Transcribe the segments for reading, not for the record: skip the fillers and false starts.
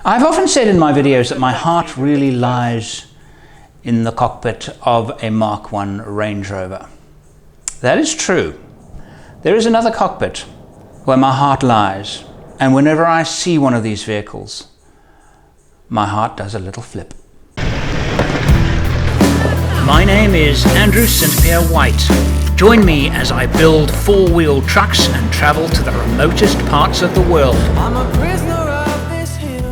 I've often said in my videos that my heart really lies in the cockpit of a Mark I Range Rover. That is true. There is another cockpit where my heart lies, and whenever I see one of these vehicles, my heart does a little flip. My name is Andrew St Pierre White. Join me as I build four-wheel trucks and travel to the remotest parts of the world. I'm a prisoner of this hill.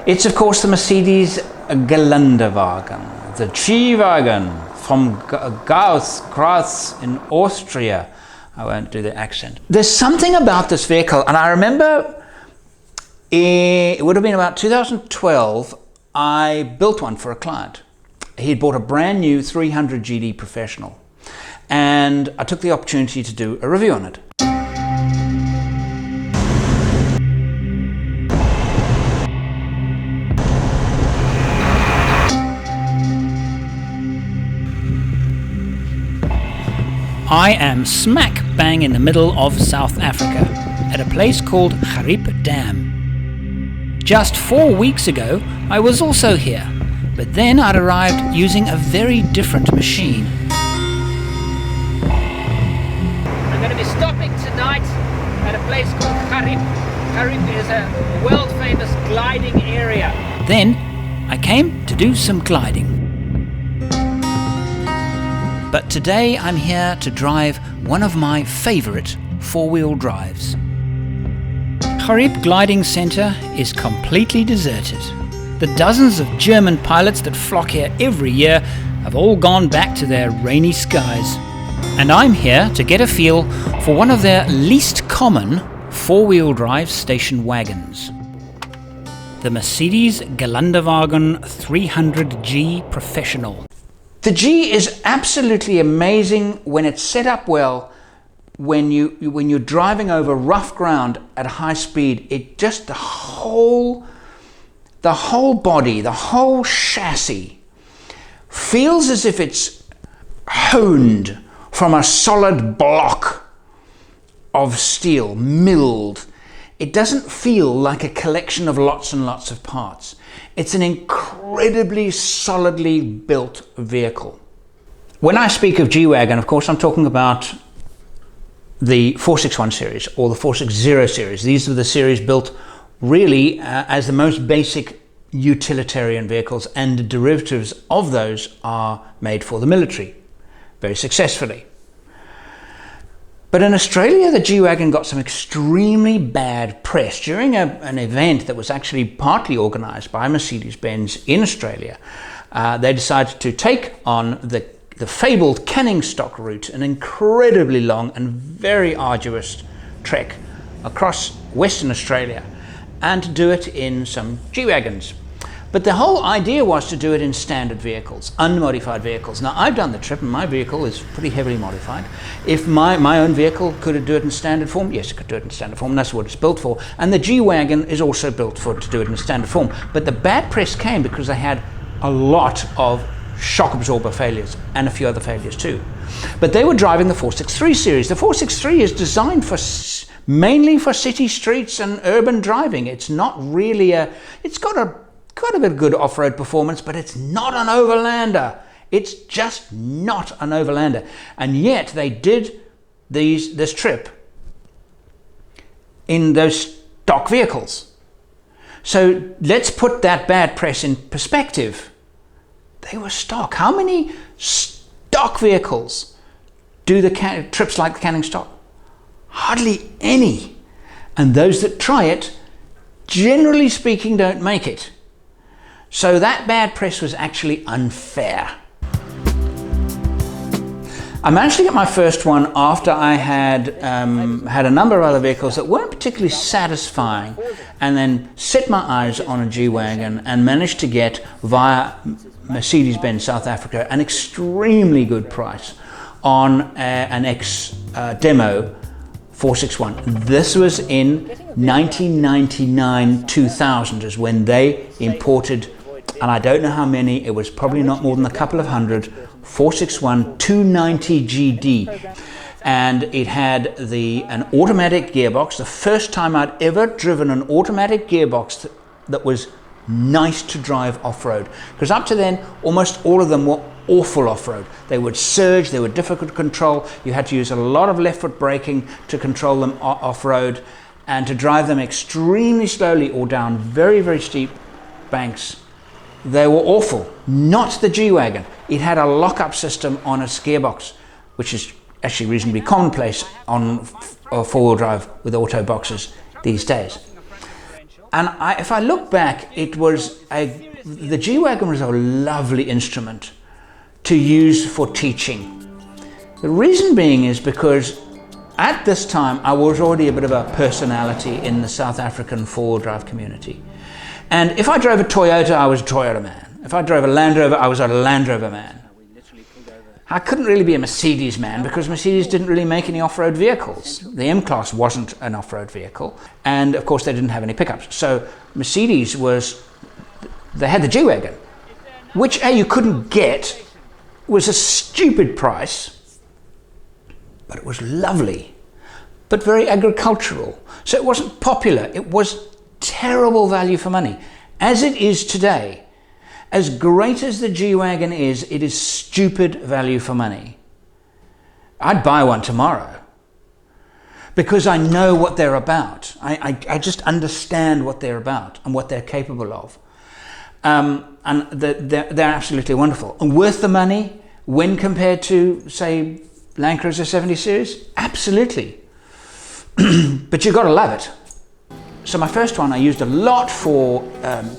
It's of course the Mercedes Geländewagen, the G-Wagen from Graz in Austria. I won't do the accent. There's something about this vehicle, and I remember it would have been about 2012, I built one for a client. He'd bought a brand new 300 GD Professional, and I took the opportunity to do a review on it. I am smack bang in the middle of South Africa, at a place called Gariep Dam. Just 4 weeks ago, I was also here, but then I'd arrived using a very different machine. I'm going to be stopping tonight at a place called Gariep. Gariep is a world-famous gliding area. Then I came to do some gliding. But today I'm here to drive one of my favorite four-wheel drives. Gariep Gliding Center is completely deserted. The dozens of German pilots that flock here every year have all gone back to their rainy skies. And I'm here to get a feel for one of their least common four-wheel drive station wagons. The Mercedes Geländewagen 300G Professional. The G is absolutely amazing when it's set up well. When you're driving over rough ground at a high speed, it just the whole body, the whole chassis feels as if it's honed from a solid block of steel, milled. It doesn't feel like a collection of lots and lots of parts. It's an incredibly solidly built vehicle. When I speak of G-Wagen, of course, I'm talking about the 461 series or the 460 series. These are the series built really as the most basic utilitarian vehicles, and the derivatives of those are made for the military very successfully. But in Australia, the G-Wagen got some extremely bad press during an event that was actually partly organized by Mercedes-Benz in Australia. They decided to take on the fabled canning stock route, an incredibly long and very arduous trek across Western Australia, and to do it in some G-Wagons. But the whole idea was to do it in standard vehicles, unmodified vehicles. Now, I've done the trip and my vehicle is pretty heavily modified. If my own vehicle could do it in standard form, yes, it could do it in standard form. That's what it's built for. And the G-Wagen is also built to do it in standard form. But the bad press came because they had a lot of shock absorber failures and a few other failures too. But they were driving the 463 series. The 463 is designed mainly for city streets and urban driving. It's not really it's got quite a bit of good off-road performance, but it's not an overlander. It's just not an overlander. And yet they did this trip in those stock vehicles. So let's put that bad press in perspective. They were stock. How many stock vehicles do the trips like the canning stock? Hardly any. And those that try it, generally speaking, don't make it. So that bad press was actually unfair. I managed to get my first one after I had a number of other vehicles that weren't particularly satisfying, and then set my eyes on a G-Wagen and managed to get via Mercedes-Benz South Africa an extremely good price on an ex-demo 461. This was in 1999-2000 is when they imported, and I don't know how many, it was probably not more than a couple of hundred, 461 290 GD. and it had an automatic gearbox. The first time I'd ever driven an automatic gearbox that was nice to drive off-road, because up to then almost all of them were awful off-road. They would surge, they were difficult to control, you had to use a lot of left foot braking to control them off-road and to drive them extremely slowly or down very, very steep banks. They were awful. Not the G-Wagen. It had a lock-up system on its gearbox, which is actually reasonably commonplace on four-wheel drive with auto boxes these days. And if I look back, the G-Wagen was a lovely instrument to use for teaching. The reason being is because at this time I was already a bit of a personality in the South African four-wheel drive community. And if I drove a Toyota, I was a Toyota man. If I drove a Land Rover, I was a Land Rover man. I couldn't really be a Mercedes man because Mercedes didn't really make any off-road vehicles. The M-Class wasn't an off-road vehicle, and of course they didn't have any pickups. So Mercedes they had the G-Wagen, which you couldn't get, was a stupid price, but it was lovely, but very agricultural. So it wasn't popular, it was terrible value for money, as it is today. As great as the G-Wagen is, it is stupid value for money. I'd buy one tomorrow because I know what they're about. I just understand what they're about and what they're capable of. And they're absolutely wonderful. And worth the money when compared to, say, Land Cruiser 70 Series? Absolutely. But you've got to love it. So my first one I used a lot for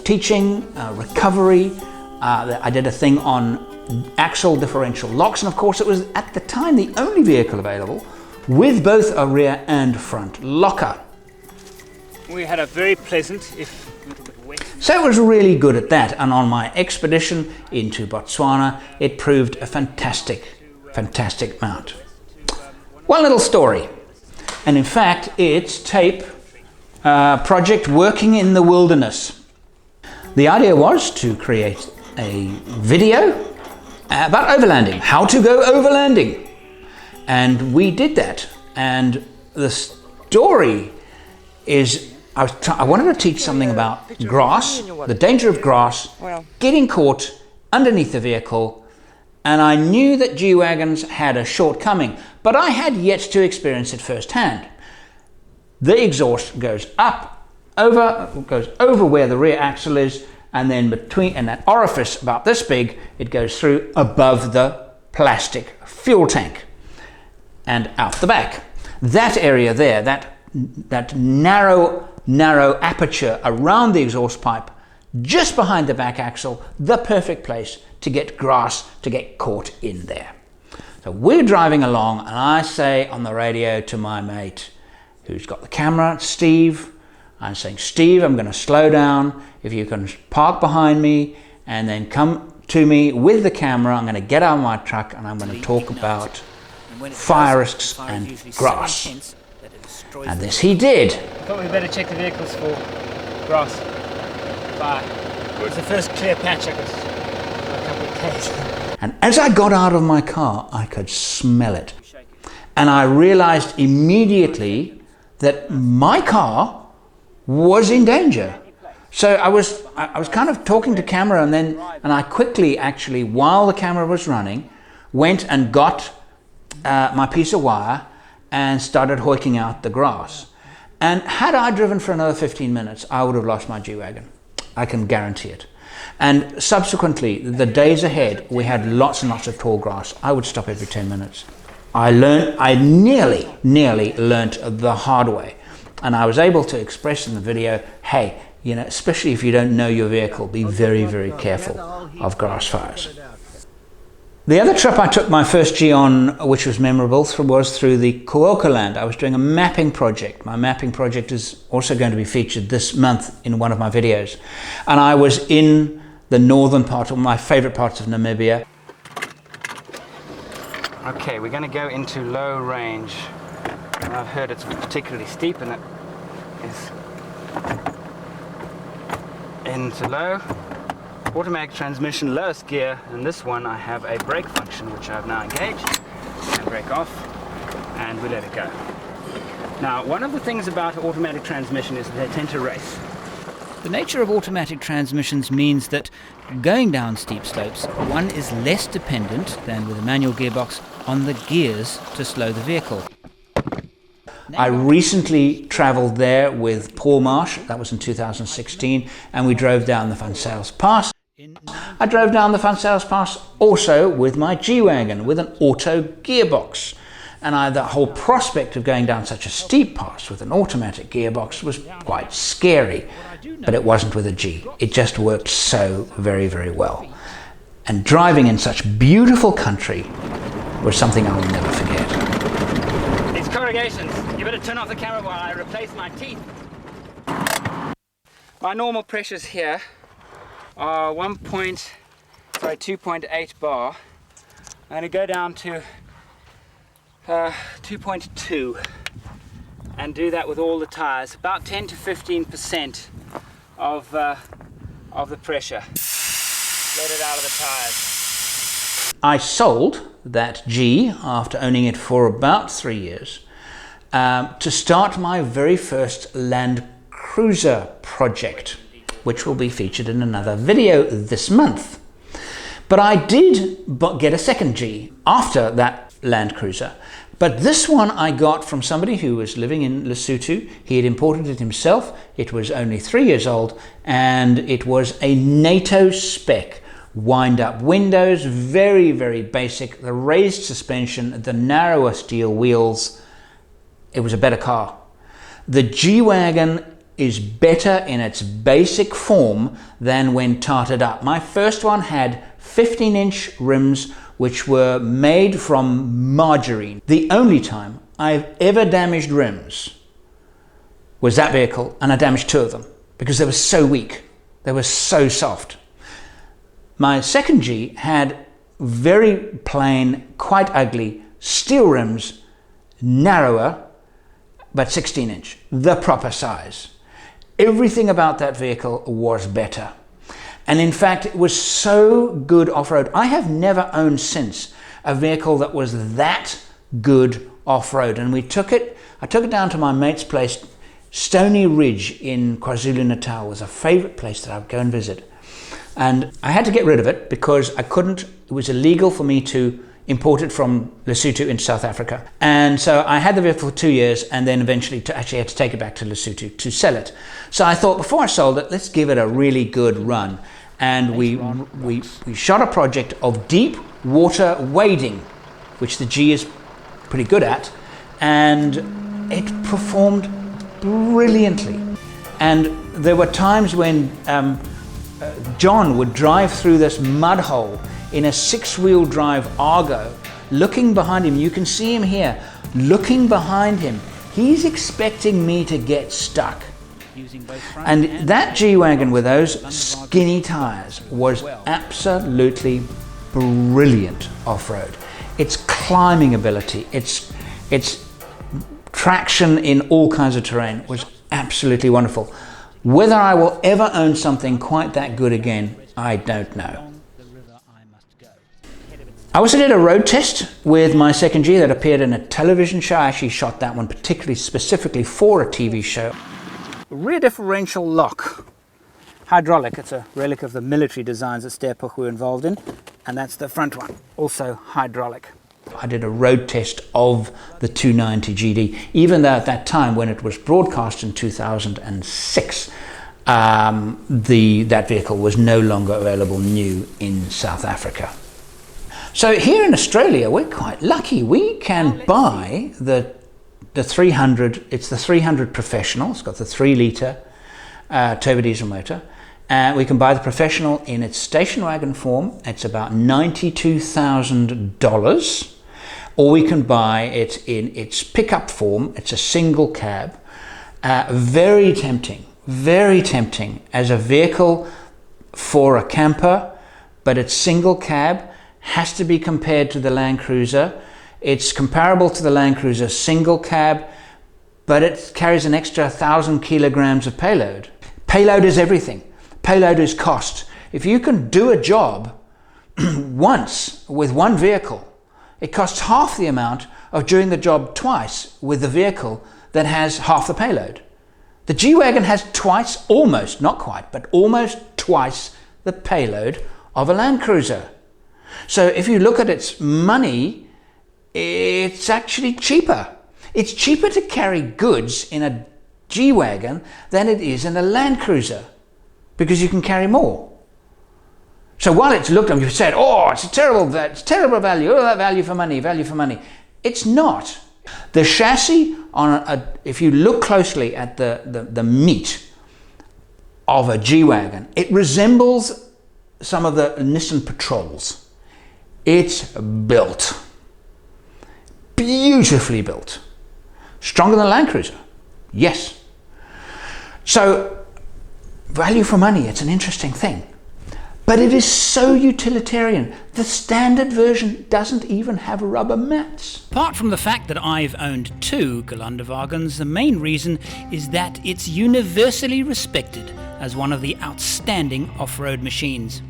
teaching, recovery. I did a thing on axle differential locks, and of course it was at the time the only vehicle available with both a rear and front locker. We had a very pleasant, if a little bit wet. So it was really good at that, and on my expedition into Botswana it proved a fantastic mount. One little story, and in fact it's tape project working in the wilderness. The idea was to create a video about overlanding, how to go overlanding, and we did that. And the story is I wanted to teach something about grass, the danger of grass, getting caught underneath the vehicle, and I knew that G-Wagons had a shortcoming, but I had yet to experience it firsthand. The exhaust goes over where the rear axle is, and then in that orifice about this big, it goes through above the plastic fuel tank and out the back. That area there, that narrow aperture around the exhaust pipe, just behind the back axle, the perfect place to get grass to get caught in there. So we're driving along, and I say on the radio to my mate, who's got the camera, Steve, I'm saying, Steve, I'm going to slow down. If you can park behind me and then come to me with the camera, I'm going to get out of my truck and I'm going to talk about fire risks and grass. And this he did. I thought we better check the vehicles for grass, fire. It's the first clear patch I could for a couple of days. And as I got out of my car, I could smell it. And I realized immediately that my car was in danger. So I was kind of talking to camera, and I quickly, actually, while the camera was running, went and got my piece of wire and started hoiking out the grass. And had I driven for another 15 minutes, I would have lost my G-Wagen. I can guarantee it. And subsequently, the days ahead, we had lots and lots of tall grass. I would stop every 10 minutes. I nearly learnt the hard way. And I was able to express in the video, hey, you know, especially if you don't know your vehicle, be very, very careful of grass fires. The other trip I took my first G on, which was memorable, was through the Kwoka land. I was doing a mapping project. My mapping project is also going to be featured this month in one of my videos. And I was in the northern part of my favorite parts of Namibia. Okay, we're going to go into low range. I've heard it's particularly steep, and it is into low. Automatic transmission, lowest gear, and this one I have a brake function which I've now engaged, and brake off, and we let it go. Now, one of the things about automatic transmission is that they tend to race. The nature of automatic transmissions means that going down steep slopes, one is less dependent than with a manual gearbox on the gears to slow the vehicle. I recently travelled there with Paul Marsh, that was in 2016, and we drove down the Van Sales Pass. I drove down the Van Sales Pass also with my G-Wagen with an auto gearbox. And the whole prospect of going down such a steep pass with an automatic gearbox was quite scary, but it wasn't with a G. It just worked so very, very well. And driving in such beautiful country was something I will never forget. These corrugations, you better turn off the camera while I replace my teeth. My normal pressures here are 2.8 bar. I'm going to go down to 2.2 and do that with all the tires, about 10 to 15% of the pressure. Let it out of the tires. I sold that G after owning it for about 3 years to start my very first Land Cruiser project, which will be featured in another video this month. But I did get a second G after that Land Cruiser. But this one I got from somebody who was living in Lesotho. He had imported it himself. It was only 3 years old, and it was a NATO spec. Wind-up windows, very, very basic. The raised suspension, the narrower steel wheels. It was a better car. The G-Wagen is better in its basic form than when tarted up. My first one had 15-inch rims, which were made from margarine. The only time I've ever damaged rims was that vehicle, and I damaged 2 of them because they were so weak. They were so soft. My second G had very plain, quite ugly steel rims, narrower, but 16-inch, the proper size. Everything about that vehicle was better. And in fact, it was so good off-road. I have never owned since a vehicle that was that good off-road. And I took it down to my mate's place. Stony Ridge in KwaZulu-Natal was a favorite place that I would go and visit. And I had to get rid of it because it was illegal for me to import it from Lesotho in South Africa. And so I had the vehicle for 2 years, and then eventually actually had to take it back to Lesotho to sell it. So I thought, before I sold it, let's give it a really good run. And we shot a project of deep water wading, which the G is pretty good at, and it performed brilliantly. And there were times when John would drive through this mud hole in a 6-wheel drive Argo, looking behind him. You can see him here, looking behind him. He's expecting me to get stuck. And that G-Wagen with those skinny tires was absolutely brilliant off-road. Its climbing ability, its traction in all kinds of terrain was absolutely wonderful. Whether I will ever own something quite that good again, I don't know. I also did a road test with my second G that appeared in a television show. I actually shot that one particularly specifically for a TV show. Rear differential lock, hydraulic. It's a relic of the military designs that Sterpoch were involved in, and that's the front one, also hydraulic. I did a road test of the 290 GD, even though at that time, when it was broadcast in 2006, that vehicle was no longer available new in South Africa. So here in Australia, we're quite lucky. We can buy the 300, it's the 300 Professional. It's got the 3-litre turbo diesel motor. We can buy the Professional in its station wagon form. It's about $92,000. Or we can buy it in its pickup form. It's a single cab. Very tempting as a vehicle for a camper, but it's single cab, has to be compared to the Land Cruiser. It's comparable to the Land Cruiser single cab, but it carries an extra 1,000 kilograms of payload. Payload is everything. Payload is cost. If you can do a job once with one vehicle, it costs half the amount of doing the job twice with a vehicle that has half the payload. The G-Wagen has twice, almost, not quite, but almost twice the payload of a Land Cruiser. So if you look at its money, it's actually cheaper. It's cheaper to carry goods in a G-Wagen than it is in a Land Cruiser, because you can carry more. So while it's looked at, you've said, oh, it's terrible value, oh, that value for money. It's not. The chassis, if you look closely at the meat of a G-Wagen, it resembles some of the Nissan Patrols. It's built, beautifully built, stronger than a Land Cruiser, yes. So value for money, it's an interesting thing. But it is so utilitarian. The standard version doesn't even have rubber mats. Apart from the fact that I've owned 2 Geländewagens, the main reason is that it's universally respected as one of the outstanding off-road machines.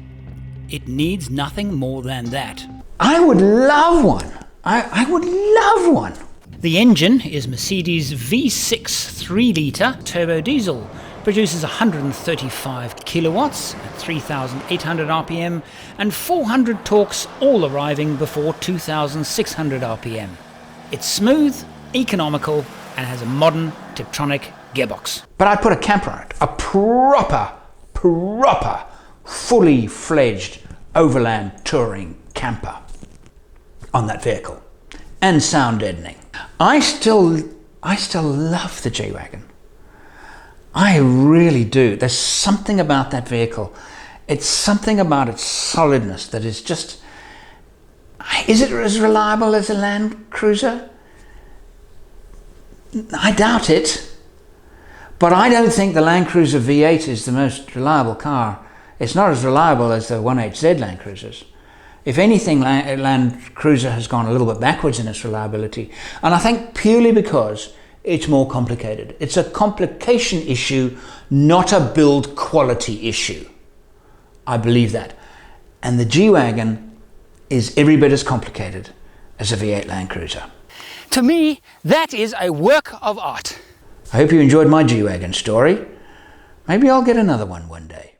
It needs nothing more than that. I would love one. I would love one. The engine is Mercedes V6 3-litre turbo diesel. Produces 135 kilowatts at 3,800 RPM and 400 torques, all arriving before 2,600 RPM. It's smooth, economical, and has a modern Tiptronic gearbox. But I'd put a camper on it, a proper, fully fledged overland touring camper on that vehicle, and sound deadening. I still love the G-Wagen. I really do. There's something about that vehicle. It's something about its solidness that is just... Is it as reliable as a Land Cruiser? I doubt it. But I don't think the Land Cruiser V8 is the most reliable car. It's not as reliable as the 1HZ Land Cruisers. If anything, Land Cruiser has gone a little bit backwards in its reliability. And I think purely because it's more complicated. It's a complication issue, not a build quality issue. I believe that. And the G-Wagen is every bit as complicated as a V8 Land Cruiser. To me, that is a work of art. I hope you enjoyed my G-Wagen story. Maybe I'll get another one day.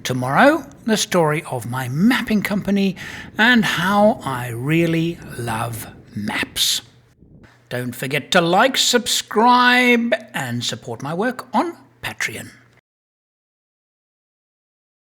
Tomorrow, the story of my mapping company and how I really love maps. Don't forget to like, subscribe, and support my work on Patreon.